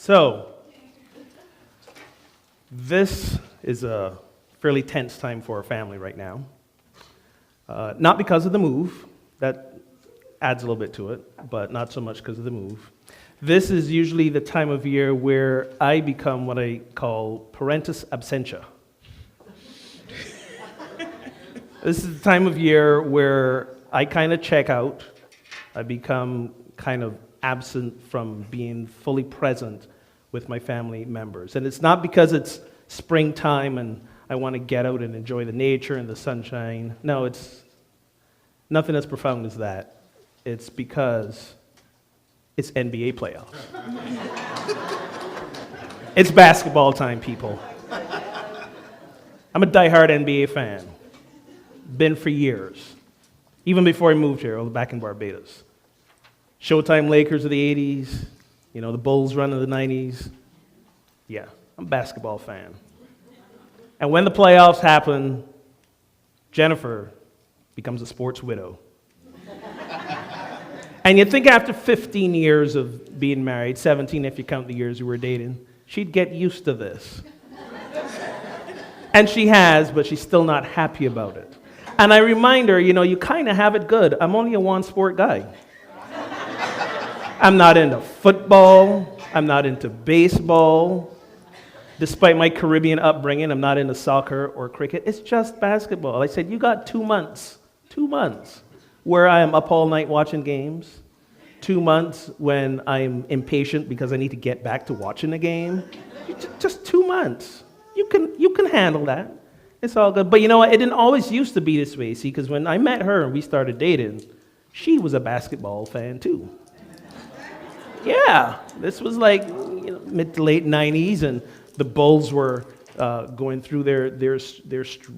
So, this is a fairly tense time for our family right now. Not because of the move, that adds a little bit to it, but not so much because of the move. This is usually the time of year where I become what I call parentis absentia. This is the time of year where I kind of check out. I become kind of absent from being fully present with my family members. And it's not because it's springtime and I want to get out and enjoy the nature and the sunshine. No, it's nothing as profound as that. It's because it's NBA playoffs. It's basketball time, people. I'm a diehard NBA fan. Been for years. Even before I moved here, I was back in Barbados. Showtime Lakers of the 80s, the Bulls run of the 90s. Yeah, I'm a basketball fan. And when the playoffs happen, Jennifer becomes a sports widow. And you'd think after 15 years of being married, 17 if you count the years we were dating, she'd get used to this. And she has, but she's still not happy about it. And I remind her, you kind of have it good. I'm only a one-sport guy. I'm not into football. I'm not into baseball. Despite my Caribbean upbringing, I'm not into soccer or cricket. It's just basketball. I said, you got 2 months, where I am up all night watching games. 2 months when I'm impatient because I need to get back to watching the game. Just 2 months. You can handle that. It's all good. But you know what? It didn't always used to be this way, see, because when I met her and we started dating, she was a basketball fan too. Yeah, this was like mid to late 90s, and the Bulls were going through their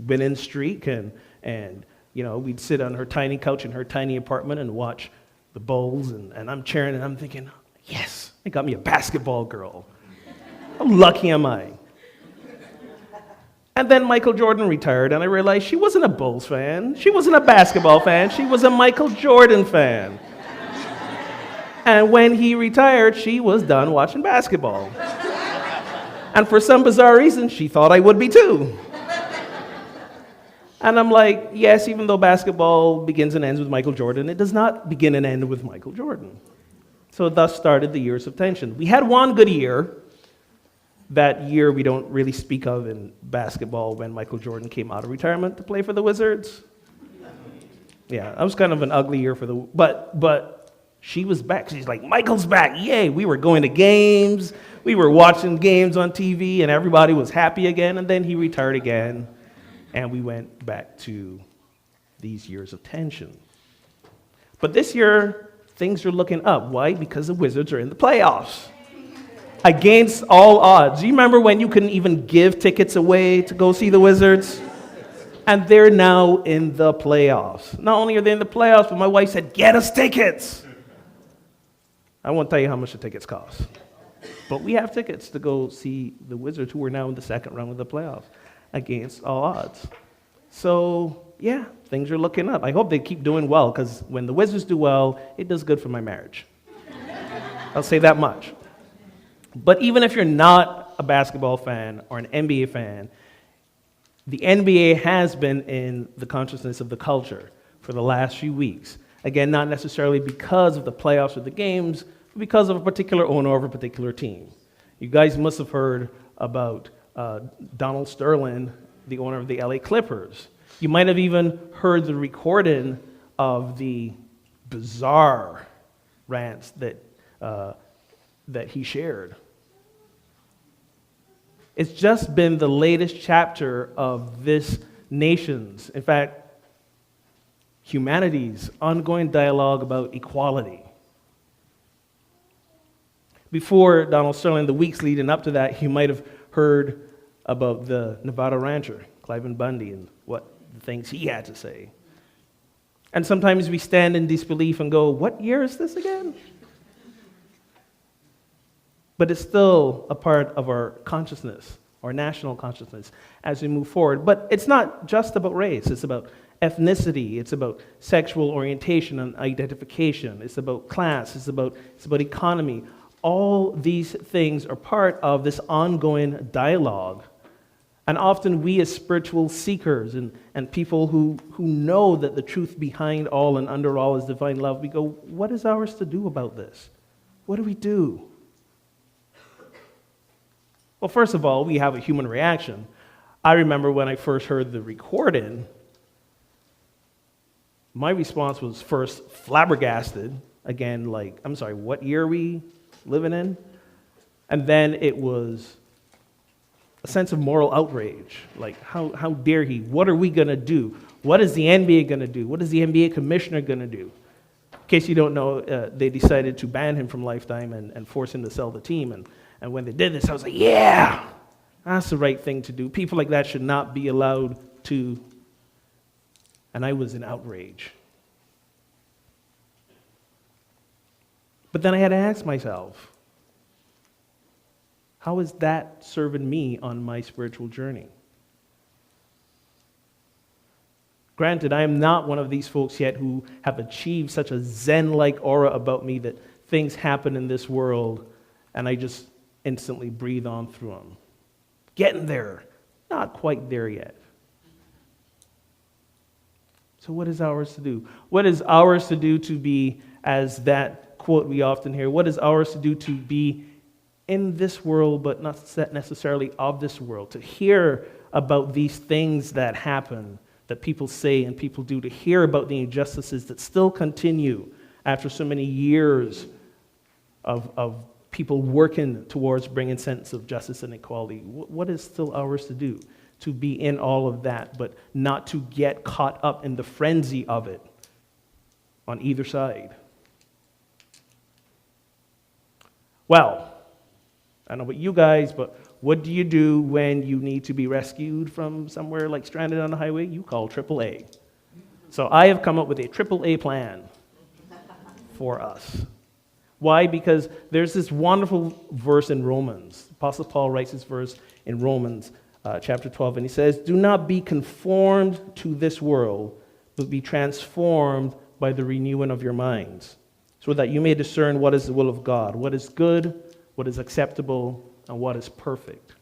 winning streak, and we'd sit on her tiny couch in her tiny apartment and watch the Bulls, and I'm cheering, and I'm thinking, yes, they got me a basketball girl. How lucky am I? And then Michael Jordan retired, and I realized she wasn't a Bulls fan. She wasn't a basketball fan. She was a Michael Jordan fan. And when he retired, she was done watching basketball. And for some bizarre reason, she thought I would be too. And I'm like, yes, even though basketball begins and ends with Michael Jordan, it does not begin and end with Michael Jordan. So thus started the years of tension. We had one good year. That year we don't really speak of in basketball when Michael Jordan came out of retirement to play for the Wizards. Yeah, that was kind of an ugly year for but she was back. She's like, Michael's back, yay. We were going to games. We were watching games on TV, and everybody was happy again, and then he retired again, and we went back to these years of tension. But this year, things are looking up. Why? Because the Wizards are in the playoffs. Against all odds. You remember when you couldn't even give tickets away to go see the Wizards? And they're now in the playoffs. Not only are they in the playoffs, but my wife said, get us tickets. I won't tell you how much the tickets cost. But we have tickets to go see the Wizards, who are now in the second round of the playoffs, against all odds. So, yeah, things are looking up. I hope they keep doing well, because when the Wizards do well, it does good for my marriage. I'll say that much. But even if you're not a basketball fan or an NBA fan, the NBA has been in the consciousness of the culture for the last few weeks. Again, not necessarily because of the playoffs or the games, but because of a particular owner of a particular team. You guys must have heard about Donald Sterling, the owner of the LA Clippers. You might have even heard the recording of the bizarre rants that he shared. It's just been the latest chapter of this nation's, in fact, humanity's ongoing dialogue about equality. Before Donald Sterling, the weeks leading up to that, you might have heard about the Nevada rancher, Cliven Bundy, and what the things he had to say. And sometimes we stand in disbelief and go, what year is this again? But it's still a part of our consciousness, our national consciousness, as we move forward. But it's not just about race. It's about ethnicity. It's about sexual orientation and identification. It's about class. It's about economy. All these things are part of this ongoing dialogue. And often we as spiritual seekers and people who know that the truth behind all and under all is divine love, we go, what is ours to do about this? What do we do? Well, first of all, we have a human reaction. I remember when I first heard the recording, my response was first flabbergasted. Again, like, I'm sorry, what year are we living in? And then it was a sense of moral outrage. Like, how dare he? What are we going to do? What is the NBA going to do? What is the NBA commissioner going to do? In case you don't know, they decided to ban him from Lifetime and force him to sell the team. And when they did this, I was like, yeah, that's the right thing to do. People like that should not be allowed to. And I was in outrage. But then I had to ask myself, how is that serving me on my spiritual journey? Granted, I am not one of these folks yet who have achieved such a Zen-like aura about me that things happen in this world and I just instantly breathe on through them. Getting there, not quite there yet. So what is ours to do? What is ours to do to be, as that quote we often hear, what is ours to do to be in this world, but not necessarily of this world? To hear about these things that happen, that people say and people do, to hear about the injustices that still continue after so many years of people working towards bringing sense of justice and equality. What is still ours to do? To be in all of that, but not to get caught up in the frenzy of it on either side. Well, I don't know about you guys, but what do you do when you need to be rescued from somewhere like stranded on the highway? You call AAA. So I have come up with a AAA plan for us. Why? Because there's this wonderful verse in Romans. Apostle Paul writes this verse in Romans chapter 12, and he says, "Do not be conformed to this world, but be transformed by the renewing of your minds, so that you may discern what is the will of God, what is good, what is acceptable, and what is perfect."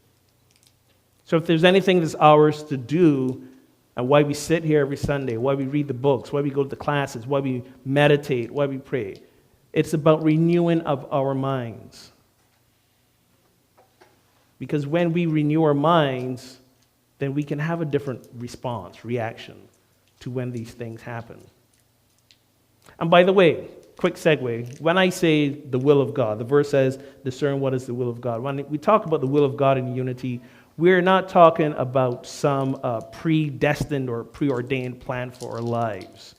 So if there's anything that's ours to do, and why we sit here every Sunday, why we read the books, why we go to the classes, why we meditate, why we pray, it's about renewing of our minds. Because when we renew our minds, then we can have a different response, reaction to when these things happen. And by the way, quick segue, when I say the will of God, the verse says, discern what is the will of God. When we talk about the will of God in unity, we're not talking about some predestined or preordained plan for our lives.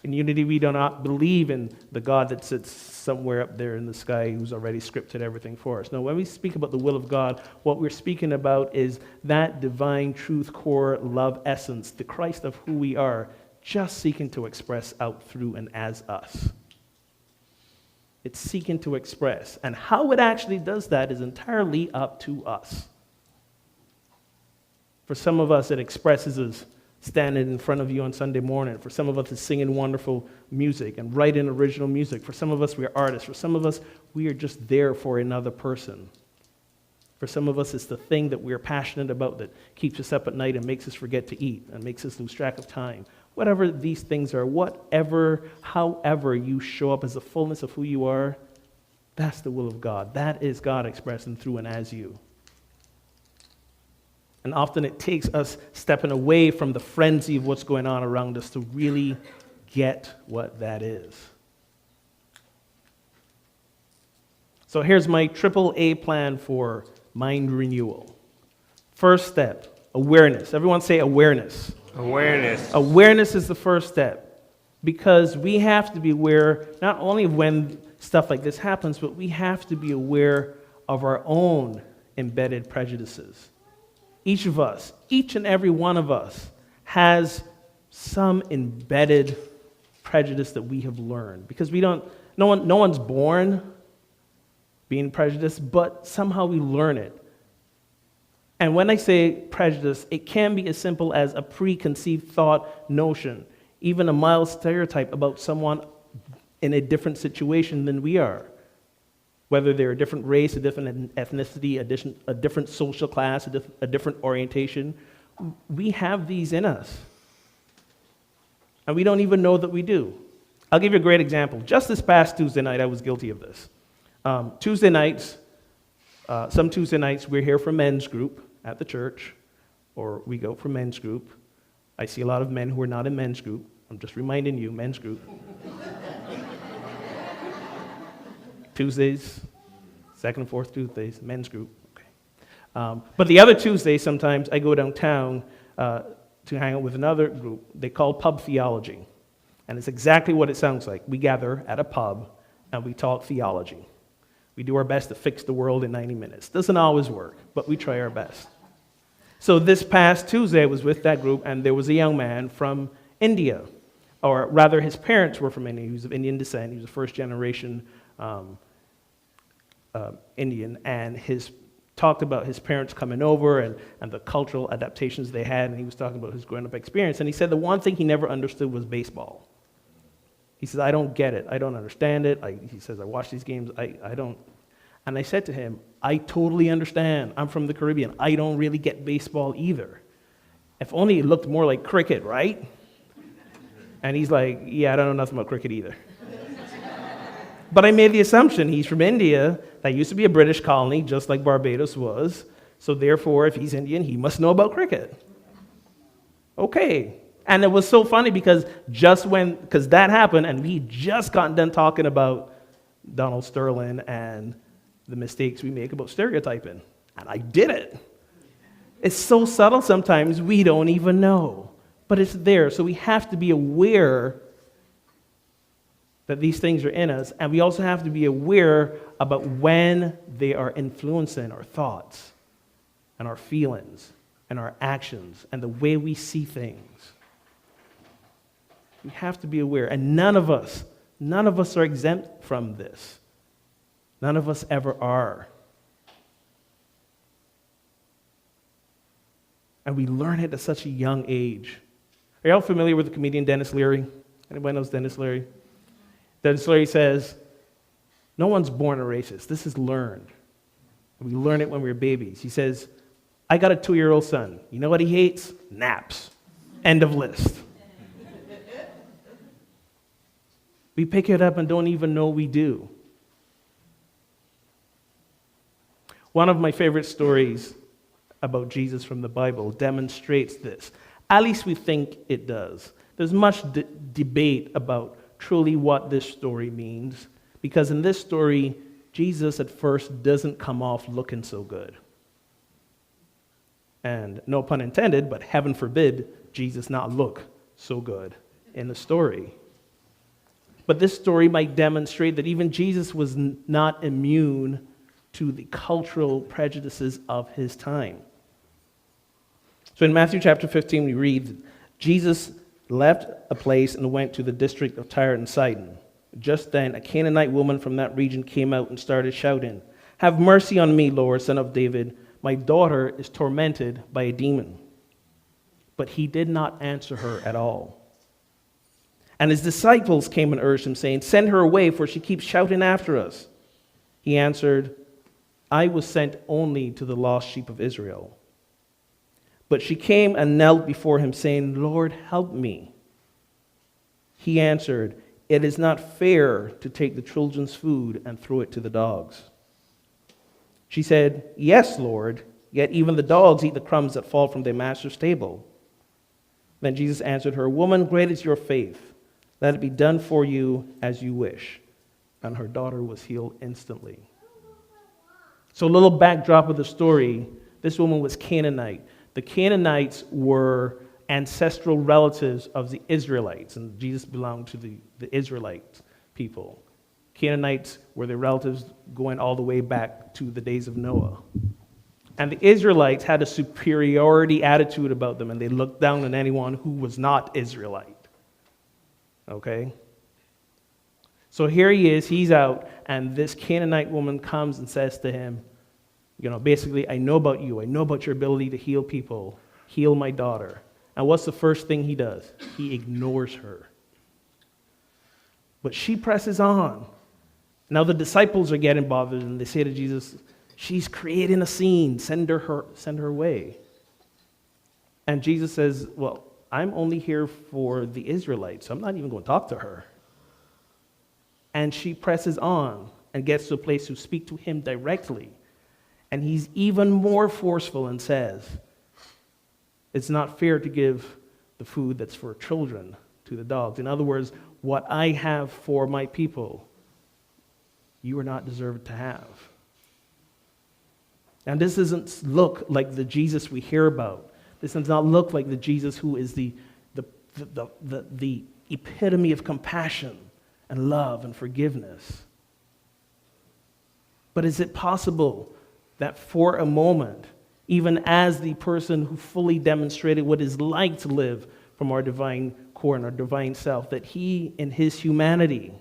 In unity, we do not believe in the God that sits somewhere up there in the sky who's already scripted everything for us. No, when we speak about the will of God, what we're speaking about is that divine truth, core, love essence, the Christ of who we are, just seeking to express out through and as us. It's seeking to express. And how it actually does that is entirely up to us. For some of us, it expresses as standing in front of you on Sunday morning. For some of us, it's singing wonderful music and writing original music. For some of us, we are artists. For some of us, we are just there for another person. For some of us, it's the thing that we're passionate about that keeps us up at night and makes us forget to eat and makes us lose track of time. Whatever these things are, however you show up as the fullness of who you are, that's the will of God. That is God expressing through and as you. And often it takes us stepping away from the frenzy of what's going on around us to really get what that is. So here's my AAA plan for mind renewal. First step, awareness. Everyone say awareness. Awareness. Awareness is the first step, because we have to be aware not only of when stuff like this happens, but we have to be aware of our own embedded prejudices. Each of us, each and every one of us, has some embedded prejudice that we have learned, because no one's born being prejudiced, but somehow we learn it. And when I say prejudice, it can be as simple as a preconceived thought, notion, even a mild stereotype about someone in a different situation than we are. Whether they're a different race, a different ethnicity, a different social class, a different orientation, we have these in us. And we don't even know that we do. I'll give you a great example. Just this past Tuesday night, I was guilty of this. Tuesday nights, some Tuesday nights, we're here for men's group at the church, or we go for men's group. I see a lot of men who are not in men's group. I'm just reminding you, men's group. Tuesdays, second and fourth Tuesdays, men's group. Okay. But the other Tuesday, sometimes I go downtown to hang out with another group. They call pub theology. And it's exactly what it sounds like. We gather at a pub and we talk theology. We do our best to fix the world in 90 minutes. Doesn't always work, but we try our best. So this past Tuesday, I was with that group, and there was a young man from India. Or rather, his parents were from India. He was of Indian descent. He was a first-generation Indian, and talked about his parents coming over and the cultural adaptations they had, and he was talking about his growing-up experience. And he said the one thing he never understood was baseball. He says, I don't get it. I don't understand it. He says, I watch these games. I don't. And I said to him, I totally understand. I'm from the Caribbean. I don't really get baseball either. If only it looked more like cricket, right? And he's like, yeah, I don't know nothing about cricket either. But I made the assumption he's from India. That used to be a British colony, just like Barbados was. So therefore, if he's Indian, he must know about cricket. Okay. And it was so funny because because that happened, and we just gotten done talking about Donald Sterling and the mistakes we make about stereotyping. And I did it. It's so subtle sometimes we don't even know. But it's there. So we have to be aware that these things are in us, and we also have to be aware about when they are influencing our thoughts and our feelings and our actions and the way we see things. We have to be aware, and none of us are exempt from this. None of us ever are. And we learn it at such a young age. Are y'all familiar with the comedian Dennis Leary? Anybody knows Dennis Leary? Dennis Leary says, no one's born a racist. This is learned. We learn it when we're babies. He says, I got a 2-year-old son. You know what he hates? Naps. End of list. We pick it up and don't even know we do. One of my favorite stories about Jesus from the Bible demonstrates this. At least we think it does. There's much debate about truly what this story means, because in this story, Jesus at first doesn't come off looking so good. And no pun intended, but heaven forbid Jesus not look so good in the story. But this story might demonstrate that even Jesus was not immune to the cultural prejudices of his time. So in Matthew chapter 15, we read, Jesus left a place and went to the district of Tyre and Sidon. Just then, a Canaanite woman from that region came out and started shouting, Have mercy on me, Lord, son of David. My daughter is tormented by a demon. But he did not answer her at all. And his disciples came and urged him, saying, Send her away, for she keeps shouting after us. He answered, I was sent only to the lost sheep of Israel. But she came and knelt before him, saying, Lord, help me. He answered, It is not fair to take the children's food and throw it to the dogs. She said, Yes, Lord, yet even the dogs eat the crumbs that fall from their master's table. Then Jesus answered her, Woman, great is your faith. Let it be done for you as you wish. And her daughter was healed instantly. So a little backdrop of the story, this woman was Canaanite. The Canaanites were ancestral relatives of the Israelites, and Jesus belonged to the Israelite people. Canaanites were their relatives going all the way back to the days of Noah. And the Israelites had a superiority attitude about them, and they looked down on anyone who was not Israelite. Okay? So here he is, he's out, and this Canaanite woman comes and says to him, basically, I know about you. I know about your ability to heal people. Heal my daughter. And what's the first thing he does? He ignores her. But she presses on. Now the disciples are getting bothered, and they say to Jesus, she's creating a scene, send her away. And Jesus says, well, I'm only here for the Israelites, so I'm not even going to talk to her. And she presses on and gets to a place to speak to him directly. And he's even more forceful and says, it's not fair to give the food that's for children to the dogs. In other words, what I have for my people, you are not deserved to have. And this doesn't look like the Jesus we hear about. This does not look like the Jesus who is the epitome of compassion and love and forgiveness. But is it possible that for a moment, even as the person who fully demonstrated what it's like to live from our divine core and our divine self, that he in his humanity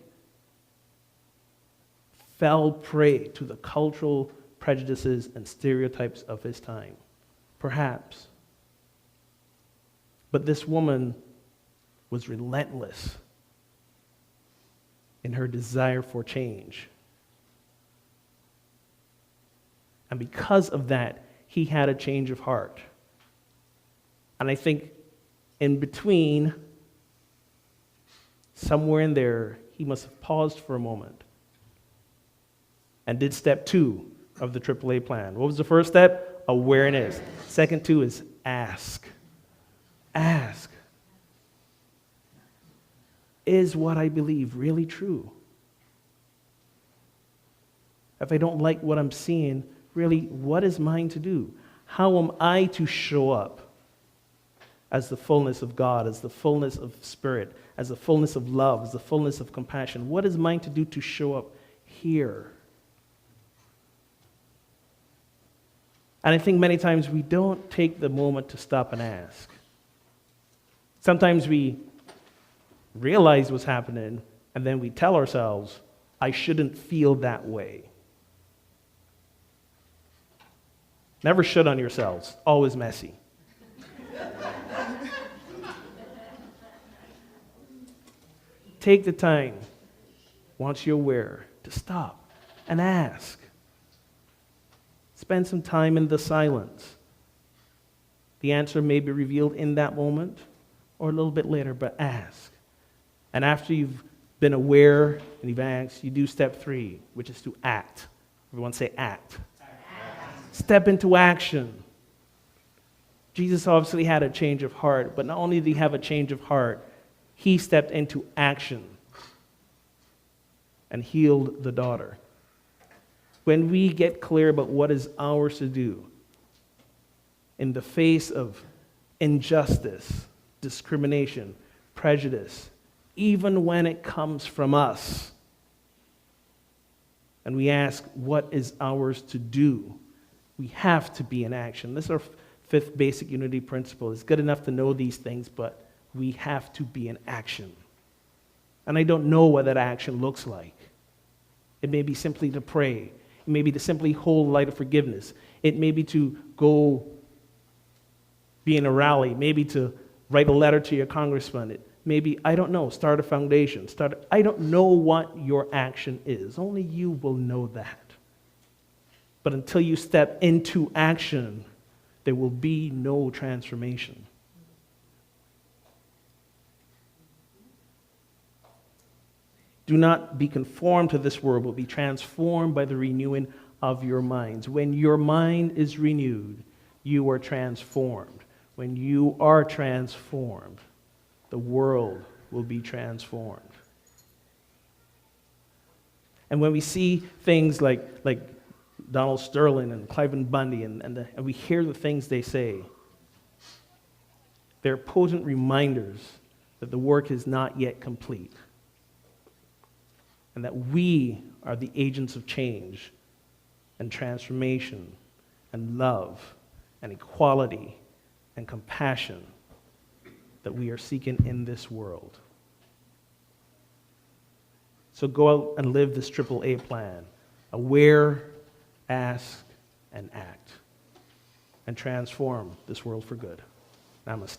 fell prey to the cultural prejudices and stereotypes of his time? Perhaps. But this woman was relentless in her desire for change. And because of that, he had a change of heart. And I think in between, somewhere in there, he must have paused for a moment and did step 2 of the AAA plan. What was the first step? Awareness. Second 2 is ask. Ask. Is what I believe really true? If I don't like what I'm seeing, really, what is mine to do? How am I to show up as the fullness of God, as the fullness of Spirit, as the fullness of love, as the fullness of compassion? What is mine to do to show up here? And I think many times we don't take the moment to stop and ask. Sometimes we realize what's happening, and then we tell ourselves, I shouldn't feel that way. Never should on yourselves. Always messy. Take the time, once you're aware, to stop and ask. Spend some time in the silence. The answer may be revealed in that moment or a little bit later, but ask. And after you've been aware and you've asked, you do step 3, which is to act. Everyone say act. Step into action. Jesus obviously had a change of heart, but not only did he have a change of heart, he stepped into action and healed the daughter. When we get clear about what is ours to do in the face of injustice, discrimination, prejudice, even when it comes from us, and we ask what is ours to do, we have to be in action. This is our 5th basic unity principle. It's good enough to know these things, but we have to be in action. And I don't know what that action looks like. It may be simply to pray. It may be to simply hold light of forgiveness. It may be to go be in a rally. Maybe to write a letter to your congressman. It maybe, I don't know, start a foundation. I don't know what your action is. Only you will know that. But until you step into action, there will be no transformation. Do not be conformed to this world, but be transformed by the renewing of your minds. When your mind is renewed, you are transformed. When you are transformed, the world will be transformed. And when we see things like Donald Sterling and Cliven Bundy, and we hear the things they say, they're potent reminders that the work is not yet complete, and that we are the agents of change and transformation and love and equality and compassion that we are seeking in this world. So go out and live this AAA plan. Aware, ask, and act. And transform this world for good. Namaste.